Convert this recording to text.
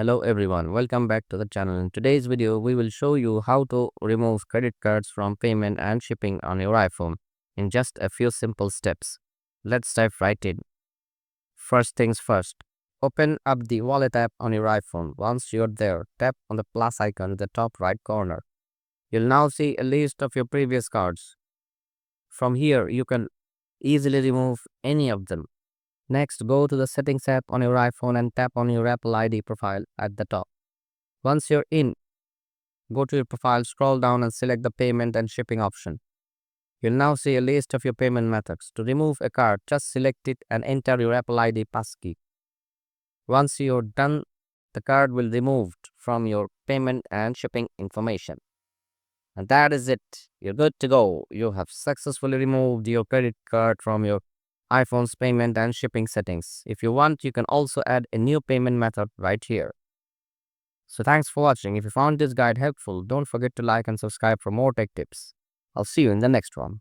Hello everyone, welcome back to the channel. In today's video, we will show you how to remove credit cards from payment and shipping on your iPhone in just a few simple steps. Let's dive right in. First things first, open up the wallet app on your iPhone. Once you're there, tap on the plus icon in the top right corner. You'll now see a list of your previous cards. From here, you can easily remove any of them. Next, go to the Settings app on your iPhone and tap on your Apple ID profile at the top. Once you're in, go to your profile, scroll down and select the payment and shipping option. You'll now see a list of your payment methods. To remove a card, just select it and enter your Apple ID passkey. Once you're done, the card will be removed from your payment and shipping information. And that is it. You're good to go. You have successfully removed your credit card from your iPhone's payment and shipping settings. If you want, you can also add a new payment method right here. So thanks for watching. If you found this guide helpful, don't forget to like and subscribe for more tech tips. I'll see you in the next one.